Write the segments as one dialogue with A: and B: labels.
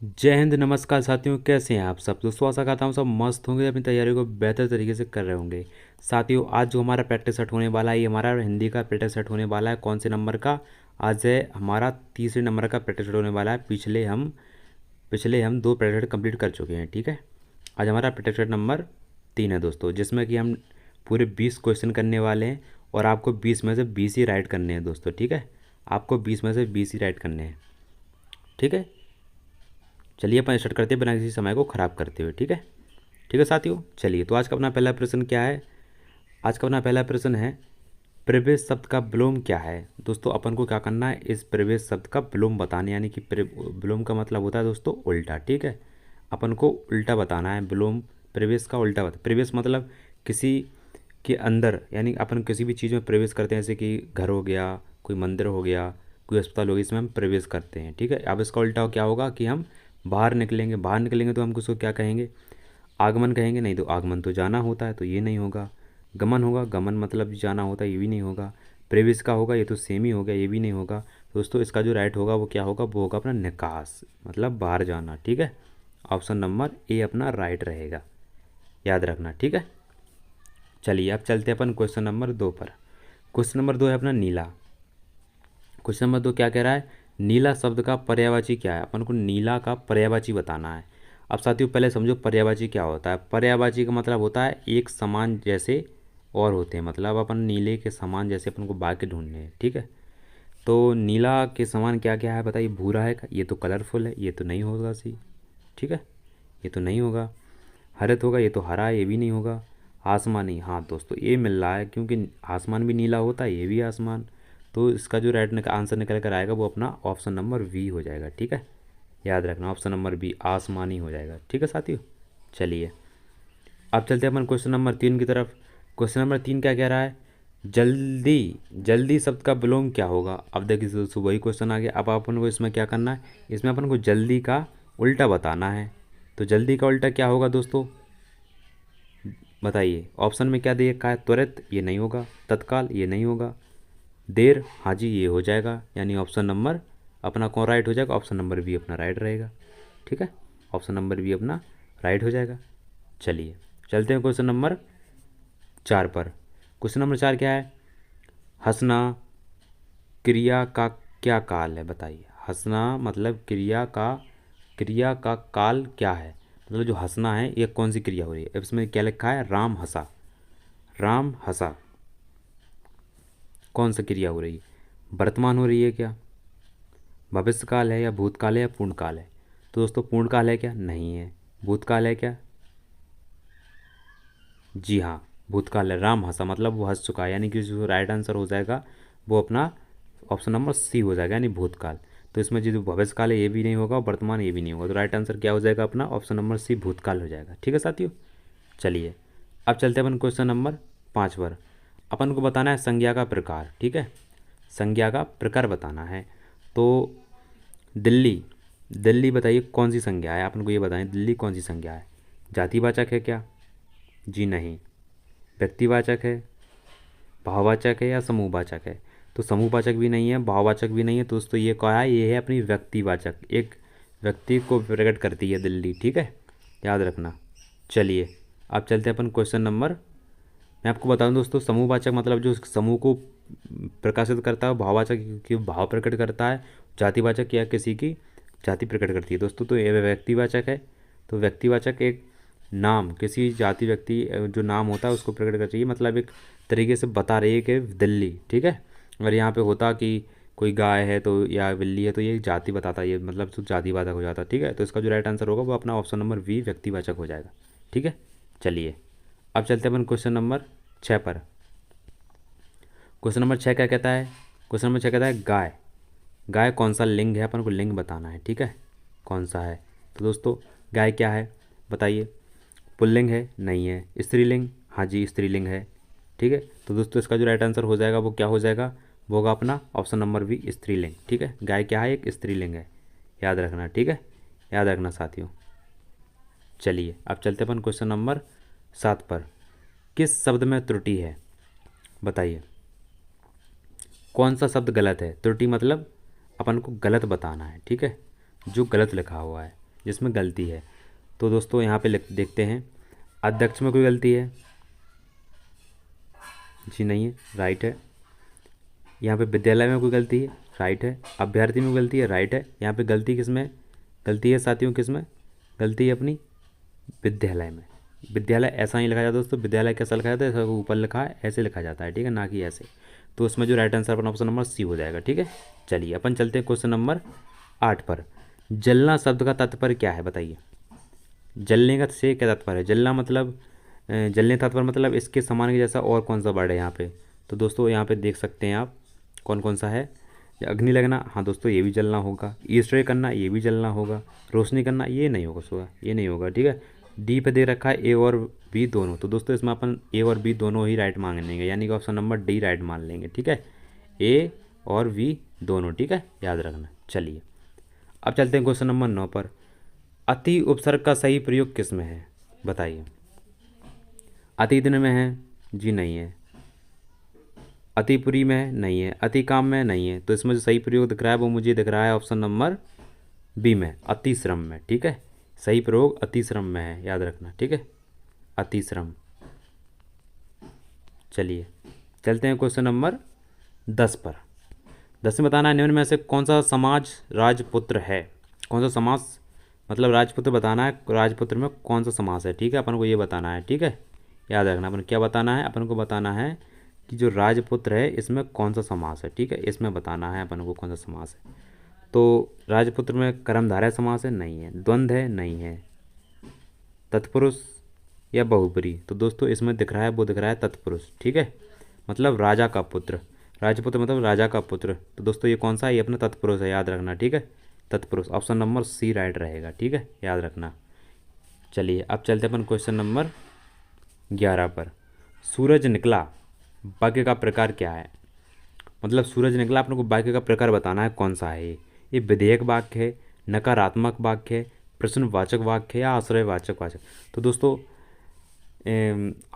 A: जय हिंद, नमस्कार साथियों। कैसे हैं आप सब? दोस्तों आशा करता हूँ सब मस्त होंगे, अपनी तैयारी को बेहतर तरीके से कर रहे होंगे। साथियों आज जो हमारा प्रैक्टिस सेट होने वाला है, ये हमारा हिंदी का प्रैक्टिस सेट होने वाला है। कौन से नंबर का? आज है हमारा तीसरे नंबर का प्रैक्टिस सेट होने वाला है। पिछले हम दो प्रैक्टिस सेट कंप्लीट कर चुके हैं, ठीक है। आज हमारा प्रैक्टिस सेट नंबर 3 है दोस्तों, जिसमें कि हम पूरे 20 क्वेश्चन करने वाले हैं और आपको 20 में से 20 ही राइट करने हैं दोस्तों, ठीक है। आपको 20 में से 20 ही राइट करने हैं, ठीक है। चलिए अपन स्टार्ट करते हैं बिना किसी समय को ख़राब करते हुए, ठीक है। ठीक है साथियों, चलिए तो आज का अपना पहला प्रश्न क्या है? आज का अपना पहला प्रश्न है, प्रवेश शब्द का विलोम क्या है? दोस्तों अपन को क्या करना है, इस प्रवेश शब्द का विलोम बताने, यानी कि विलोम का मतलब होता है दोस्तों उल्टा, ठीक है। अपन को उल्टा बताना है विलोम। प्रवेश का उल्टा बता, प्रवेश मतलब किसी के अंदर, यानी अपन किसी भी चीज़ में प्रवेश करते हैं, जैसे कि घर हो गया, कोई मंदिर हो गया, कोई अस्पताल हो गया, इसमें हम प्रवेश करते हैं, ठीक है। अब इसका उल्टा क्या होगा कि हम बाहर निकलेंगे। बाहर निकलेंगे तो हम उसको क्या कहेंगे? आगमन कहेंगे। नहीं, तो आगमन तो जाना होता है, तो ये नहीं होगा। गमन होगा, गमन मतलब जाना होता है, ये भी नहीं होगा। प्रवेश का होगा, ये तो सेम ही हो गया, ये भी नहीं होगा। दोस्तों इसका जो राइट होगा वो क्या होगा? वो होगा अपना निकास, मतलब बाहर जाना, ठीक है। ऑप्शन नंबर ए अपना राइट रहेगा, याद रखना, ठीक है। चलिए अब चलते हैं अपन क्वेश्चन नंबर 2 पर। क्वेश्चन नंबर 2 है अपना नीला। क्वेश्चन नंबर 2 क्या कह रहा है? नीला शब्द का पर्यायवाची क्या है? अपन को नीला का पर्यायवाची बताना है। अब साथियों पहले समझो पर्यायवाची क्या होता है। पर्यायवाची का मतलब होता है एक समान जैसे और होते हैं, मतलब अपन नीले के समान जैसे अपन को वाक्य ढूंढने हैं, ठीक है। तो नीला के समान क्या क्या है बताइए? भूरा है, ये तो कलरफुल है, ये तो नहीं होगा सी, ठीक है, ये तो नहीं होगा। हरित होगा, ये तो हरा है, ये भी नहीं होगा। आसमानी, हाँ दोस्तों ये मिल रहा है, क्योंकि आसमान भी नीला होता है, ये भी आसमान। तो इसका जो राइट आंसर निकल कर आएगा वो अपना ऑप्शन नंबर वी हो जाएगा, ठीक है। याद रखना ऑप्शन नंबर बी आसमानी हो जाएगा, ठीक है साथियों। चलिए अब चलते हैं अपन क्वेश्चन नंबर 3 की तरफ। क्वेश्चन नंबर 3 क्या कह रहा है? जल्दी, जल्दी शब्द का विलोम क्या होगा? अब देखिए दोस्तों वही क्वेश्चन आ गया। अब अपन को इसमें क्या करना है, इसमें अपन को जल्दी का उल्टा बताना है। तो जल्दी का उल्टा क्या होगा दोस्तों, बताइए। ऑप्शन में क्या दिया है? त्वरित, ये नहीं होगा। तत्काल, ये नहीं होगा। देर, हाँ जी ये हो जाएगा, यानी ऑप्शन नंबर अपना कौन राइट हो जाएगा? ऑप्शन नंबर बी अपना राइट रहेगा, ठीक है। ऑप्शन नंबर बी अपना राइट हो जाएगा। चलिए चलते हैं क्वेश्चन नंबर 4 पर। क्वेश्चन नंबर 4 क्या है? हंसना क्रिया का क्या काल है? बताइए। हंसना मतलब क्रिया का काल क्या है? मतलब जो हंसना है ये कौन सी क्रिया हो रही है? अब इसमें क्या लिखा है? राम हंसा। राम हंसा कौन सा क्रिया हो रही है? वर्तमान हो रही है क्या? भविष्यकाल है या भूतकाल है या पूर्णकाल है? तो दोस्तों पूर्णकाल है क्या? नहीं है। भूतकाल है क्या? जी हाँ, भूतकाल है। राम हंसा मतलब वो हंस चुका है, यानी कि जो राइट आंसर हो जाएगा वो अपना ऑप्शन नंबर सी हो जाएगा, यानी भूतकाल। तो इसमें जो भविष्यकाल है ये भी नहीं होगा, वर्तमान ये भी नहीं होगा, तो राइट आंसर क्या हो जाएगा अपना? ऑप्शन नंबर सी भूतकाल हो जाएगा, ठीक है साथियों। चलिए अब चलते हैं अपन क्वेश्चन नंबर 5 पर। अपन को बताना है संज्ञा का प्रकार, ठीक है। संज्ञा का प्रकार बताना है। तो दिल्ली, दिल्ली बताइए कौन सी संज्ञा है? अपन को ये बताएं दिल्ली कौन सी संज्ञा है? जातिवाचक है क्या? जी नहीं। व्यक्तिवाचक है, भाववाचक है या समूहवाचक है? तो समूहवाचक भी नहीं है, भाववाचक भी नहीं है। तो दोस्तों ये क्या है? ये है अपनी व्यक्तिवाचक, एक व्यक्ति को प्रकट करती है दिल्ली, ठीक है, याद रखना। चलिए अब चलते हैं अपन क्वेश्चन नंबर, मैं आपको बता दूं दोस्तों, समूहवाचक मतलब जो समूह को प्रकाशित करता है, भाववाचक की भाव प्रकट करता है, जातिवाचक या किसी की जाति प्रकट करती है दोस्तों। तो ये व्यक्तिवाचक है। तो व्यक्तिवाचक एक नाम, किसी जाति व्यक्ति जो नाम होता है उसको प्रकट करती है, मतलब एक तरीके से बता रही है कि दिल्ली, ठीक है। अगर यहाँ पे होता कि कोई गाय है तो या बिल्ली है तो ये जाति बताता है, ये मतलब तो जातिवाचक हो जाता, ठीक है। तो इसका जो राइट आंसर होगा वो अपना ऑप्शन नंबर वी व्यक्तिवाचक हो जाएगा, ठीक है। चलिए अब चलते हैं अपन क्वेश्चन नंबर 6 पर। क्वेश्चन नंबर 6 क्या कहता है? क्वेश्चन नंबर 6 कहता है गाय, गाय कौन सा लिंग है? अपन को लिंग बताना है, ठीक है, कौन सा है। तो दोस्तों गाय क्या है बताइए? पुल्लिंग है? नहीं है। स्त्रीलिंग? हाँ जी स्त्रीलिंग है, ठीक है। तो दोस्तों इसका जो राइट आंसर हो जाएगा वो क्या हो जाएगा? वो होगा अपना ऑप्शन नंबर बी स्त्रीलिंग, ठीक है। गाय क्या है? एक स्त्रीलिंग है, याद रखना, ठीक है, याद रखना साथियों। चलिए अब चलते अपन क्वेश्चन नंबर 7 पर। किस शब्द में त्रुटि है? बताइए कौन सा शब्द गलत है? त्रुटि मतलब अपन को गलत बताना है, ठीक है, जो गलत लिखा हुआ है। जिसमें गलती है। तो दोस्तों यहाँ पे देखते हैं, अध्यक्ष में कोई गलती है? जी नहीं है, राइट है। यहाँ पे विद्यालय में कोई गलती है? राइट है। अभ्यर्थी में गलती है? राइट है। यहाँ पे गलती किस में गलती है साथियों? किस में गलती है अपनी? विद्यालय में। विद्यालय ऐसा नहीं लिखा जाता दोस्तों, विद्यालय कैसा लिखा जाता है? ऐसा ऊपर लिखा है ऐसे लिखा जाता है, ठीक है, ना कि ऐसे। तो उसमें जो राइट आंसर अपना ऑप्शन नंबर सी हो जाएगा, ठीक है। चलिए अपन चलते हैं क्वेश्चन नंबर 8 पर। जलना शब्द का तात्पर्य क्या है बताइए? जलने का से क्या तात्पर्य है? जलना मतलब जलने तात्पर्य मतलब इसके समान के जैसा और कौन सा वर्ड है यहाँ पे? तो दोस्तों यहाँ पे देख सकते हैं आप कौन कौन सा है। अग्नि लगना, हाँ दोस्तों ये भी जलना होगा। ईस्टर करना, ये भी जलना होगा। रोशनी करना, ये नहीं होगा सुबह, ये नहीं होगा, ठीक है। डी पे दे रखा है ए और बी दोनों, तो दोस्तों इसमें अपन ए और बी दोनों ही राइट मान लेंगे, यानी कि ऑप्शन नंबर डी राइट मान लेंगे, ठीक है। ए और बी दोनों, ठीक है, याद रखना। चलिए अब चलते हैं क्वेश्चन नंबर 9 पर। अति उपसर्ग का सही प्रयोग किस में है बताइए? अति दिन में है? जी नहीं है। अतिपुरी में नहीं है। अति काम में नहीं है। तो इसमें जो सही प्रयोग दिख रहा है वो मुझे दिख रहा है ऑप्शन नंबर बी में, अति श्रम में, ठीक है। सही प्रयोग अति श्रम में है, याद रखना, ठीक है, अति श्रम। चलिए चलते हैं क्वेश्चन नंबर 10 पर। 10 में बताना है निम्न में से कौन सा समाज राजपुत्र है? कौन सा समाज मतलब राजपुत्र बताना है, राजपुत्र में कौन सा समास है, ठीक है, अपन को ये बताना है, ठीक है, याद रखना। अपन क्या बताना है? अपन को बताना है कि जो राजपुत्र है इसमें कौन सा समास है, ठीक है, इसमें बताना है अपन को कौन सा समास है। तो राजपुत्र में कर्मधारय समास है? नहीं है। द्वंद्व है? नहीं है। तत्पुरुष या बहुब्री? तो दोस्तों इसमें दिख रहा है, वो दिख रहा है तत्पुरुष, ठीक है, मतलब राजा का पुत्र। राजपुत्र मतलब राजा का पुत्र। तो दोस्तों ये कौन सा है? ये अपना तत्पुरुष है, याद रखना, ठीक है, तत्पुरुष। ऑप्शन नंबर सी राइट रहेगा, ठीक है, याद रखना। चलिए अब चलते अपन क्वेश्चन नंबर 11 पर। सूरज निकला वाक्य का प्रकार क्या है? मतलब सूरज निकला, अपने को वाक्य का प्रकार बताना है कौन सा है। ये विधेयक वाक्य है, नकारात्मक वाक्य है, प्रश्नवाचक वाक्य है या आश्रयवाचक वाक्य? तो दोस्तों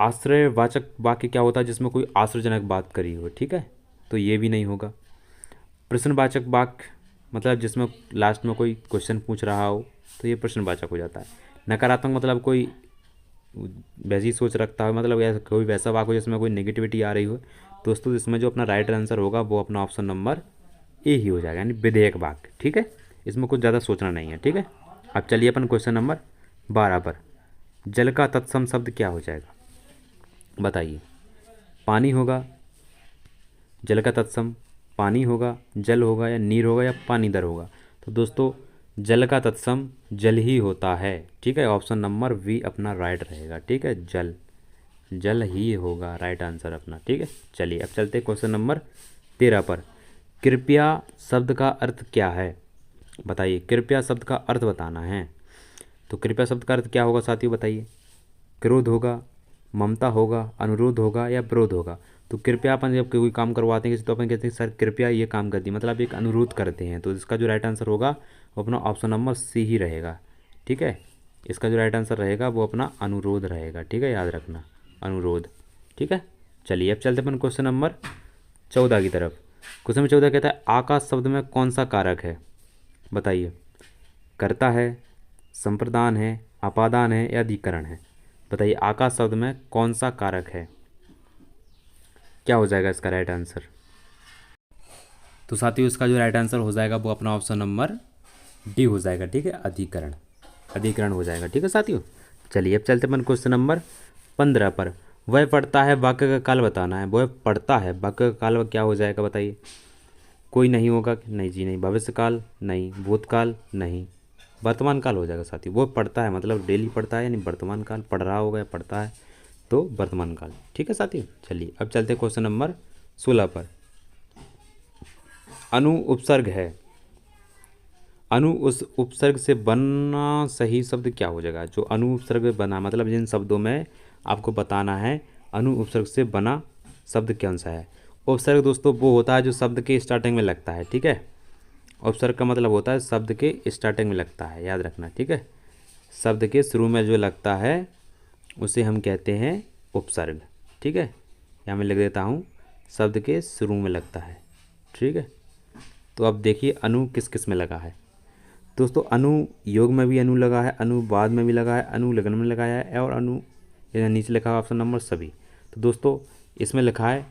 A: आश्रयवाचक वाक्य क्या होता है? जिसमें कोई आश्चर्यजनक बात करी हो, ठीक है, तो ये भी नहीं होगा। प्रश्नवाचक वाक्य मतलब जिसमें लास्ट में कोई क्वेश्चन पूछ रहा हो, तो ये प्रश्नवाचक हो जाता है। नकारात्मक मतलब कोई वैसी सोच रखता हो, मतलब ऐसा कोई वैसा वाक्य हो जिसमें कोई नेगेटिविटी आ रही हो। दोस्तों इसमें जो अपना राइट आंसर होगा वो अपना ऑप्शन नंबर ए ही हो जाएगा, यानी विधेयक वाक्य, ठीक है, इसमें कुछ ज़्यादा सोचना नहीं है, ठीक है। अब चलिए अपन क्वेश्चन नंबर 12 पर। जल का तत्सम शब्द क्या हो जाएगा बताइए? पानी होगा, जल का तत्सम पानी होगा, जल होगा, या नीर होगा, या पानी दर होगा? तो दोस्तों जल का तत्सम जल ही होता है, ठीक है, ऑप्शन नंबर वी अपना राइट रहेगा, ठीक है, जल, जल ही होगा राइट आंसर अपना, ठीक है। चलिए अब चलते हैं क्वेश्चन नंबर 13 पर। कृपया शब्द का अर्थ क्या है बताइए? कृपया शब्द का अर्थ बताना है। तो कृपया शब्द का अर्थ क्या होगा साथियों बताइए? क्रोध होगा, ममता होगा, अनुरोध होगा, या विरोध होगा? तो कृपया अपन जब कोई काम करवाते हैं किसी, तो अपन कहते हैं सर कृपया ये काम कर दी, मतलब एक अनुरोध करते हैं। तो इसका जो राइट आंसर होगा वो अपना ऑप्शन नंबर सी ही रहेगा, ठीक है। इसका जो राइट आंसर रहेगा वो अपना अनुरोध रहेगा, ठीक है, याद रखना, अनुरोध, ठीक है। चलिए अब चलते अपन क्वेश्चन नंबर 14 की तरफ। क्वेश्चन नंबर 14 कहता है आकाश शब्द में कौन सा कारक है बताइए? कर्ता है, संप्रदान है, अपादान है, या अधिकरण है? बताइए आकाश शब्द में कौन सा कारक है? क्या हो जाएगा इसका राइट आंसर? तो साथियों इसका जो राइट आंसर हो जाएगा वो अपना ऑप्शन नंबर डी हो जाएगा, ठीक है, अधिकरण, अधिकरण हो जाएगा, ठीक है साथियों। चलिए अब चलते अपन क्वेश्चन नंबर 15 पर। वह पढ़ता है वाक्य का काल बताना है। वह पढ़ता है वाक्य का काल क्या हो जाएगा बताइए? कोई नहीं होगा, नहीं जी नहीं। भविष्यकाल नहीं, भूतकाल नहीं, वर्तमान काल हो जाएगा साथियों। वो पढ़ता है मतलब डेली पढ़ता है, यानी वर्तमान काल, पढ़ रहा होगा या पढ़ता है तो वर्तमान काल, ठीक है साथियों। चलिए अब चलते हैं क्वेश्चन नंबर 16 पर। अनु उपसर्ग है, अनु उस उपसर्ग से बना सही शब्द क्या हो जाएगा? जो अनु उपसर्ग बना मतलब जिन शब्दों में आपको बताना है अनु उपसर्ग से बना शब्द कौन सा है। उपसर्ग दोस्तों वो होता है जो शब्द के स्टार्टिंग में लगता है, ठीक है। उपसर्ग का मतलब होता है शब्द के स्टार्टिंग में लगता है, याद रखना, ठीक है। शब्द के शुरू में जो लगता है उसे हम कहते हैं उपसर्ग, ठीक है। यहाँ मैं लिख देता हूँ शब्द के शुरू में लगता है, ठीक है। तो अब देखिए अनु किस किस में लगा है। दोस्तों अनुयोग में भी अनु लगा है, अनुवाद में भी लगा है, अनुलग्न में लगाया है और ये नीचे लिखा है ऑप्शन नंबर सभी। तो दोस्तों इसमें लिखा है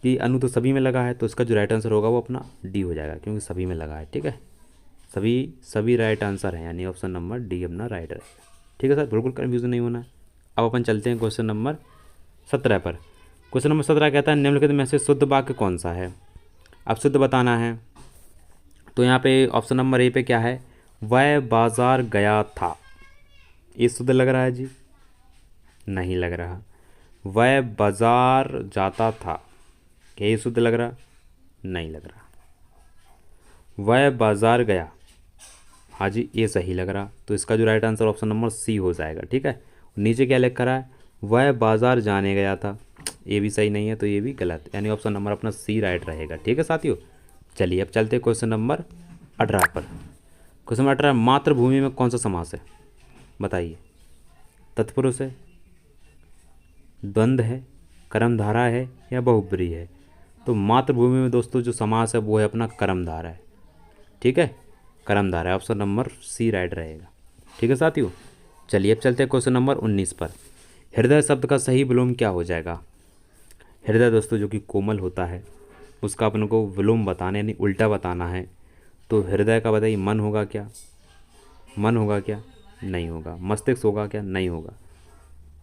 A: कि अनु तो सभी में लगा है, तो इसका जो राइट आंसर होगा वो अपना डी हो जाएगा, क्योंकि सभी में लगा है। ठीक है, सभी सभी राइट आंसर है, यानी ऑप्शन नंबर डी अपना राइट रहेगा। ठीक है सर, बिल्कुल कन्फ्यूजन नहीं होना है। अब अपन चलते हैं क्वेश्चन नंबर 17 पर। क्वेश्चन नंबर 17 कहता है निम्नलिखित में से शुद्ध वाक्य कौन सा है। अब शुद्ध बताना है, तो यहाँ पे ऑप्शन नंबर ए पे क्या है, वह बाजार गया था। ये शुद्ध लग रहा है जी? नहीं लग रहा। वह बाजार जाता था, क्या ये शुद्ध लग रहा? नहीं लग रहा। वह बाजार गया, हाँ जी ये सही लग रहा। तो इसका जो right answer option number C हो जाएगा। ठीक है, नीचे क्या लिख रहा है, वह बाजार जाने गया था, ये भी सही नहीं है, तो ये भी गलत, यानी ऑप्शन नंबर अपना सी राइट रहेगा। ठीक है साथियों, चलिए अब चलते हैं क्वेश्चन नंबर 18 पर। क्वेश्चन नंबर 18, मातृभूमि में कौन सा समास है, बताइए। तत्पुरुष है, द्वंद्व है, कर्मधारा है या बहुब्रीहि है। तो मातृभूमि में दोस्तों जो समास है वो है अपना कर्मधारा है। ठीक है, कर्मधारा है, ऑप्शन नंबर सी राइट रहेगा। ठीक है साथियों, चलिए अब चलते हैं क्वेश्चन नंबर 19 पर। हृदय शब्द का सही विलोम क्या हो जाएगा। हृदय दोस्तों जो कि कोमल होता है, उसका अपन को विलोम बताना यानी उल्टा बताना है। तो हृदय का बताइए, मन होगा क्या, मन होगा क्या, नहीं होगा। मस्तिष्क होगा क्या, नहीं होगा।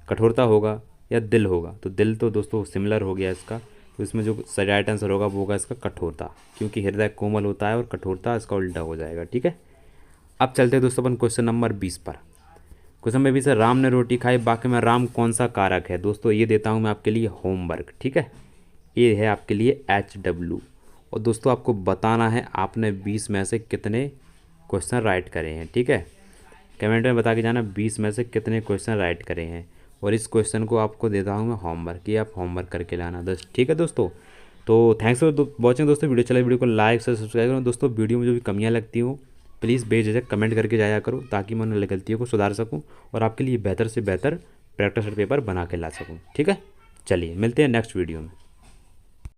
A: कठोरता होगा या दिल होगा, तो दिल तो दोस्तों सिमिलर हो गया इसका, तो इसमें जो सही राइट आंसर होगा वो होगा इसका कठोरता, क्योंकि हृदय कोमल होता है और कठोरता इसका उल्टा हो जाएगा। ठीक है, अब चलते हैं दोस्तों अपन क्वेश्चन नंबर 20 पर। क्वेश्चन नंबर 20 है, राम ने रोटी खाई, वाक्य में राम कौन सा कारक है। दोस्तों ये देता हूँ मैं आपके लिए होमवर्क। ठीक है, ये है आपके लिए HW, और दोस्तों आपको बताना है आपने 20 में से कितने क्वेश्चन राइट करे हैं। ठीक है, कमेंट में बता के जाना 20 में से कितने क्वेश्चन राइट करे हैं, और इस क्वेश्चन को आपको देता हूँ मैं होमवर्क, ये आप होमवर्क करके लाना दोस्त। ठीक है दोस्तों, तो थैंक्स फॉर वॉचिंग दोस्तों। वीडियो चला, वीडियो को लाइक से सब्सक्राइब करो दोस्तों। वीडियो में जो भी कमियाँ लगती हो प्लीज़ बेझिझक कमेंट करके जाया करो, ताकि मैं उन गलतियों को सुधार सकूँ और आपके लिए बेहतर से बेहतर प्रैक्टिस पेपर बना के ला सकूँ। ठीक है, चलिए मिलते हैं नेक्स्ट वीडियो में।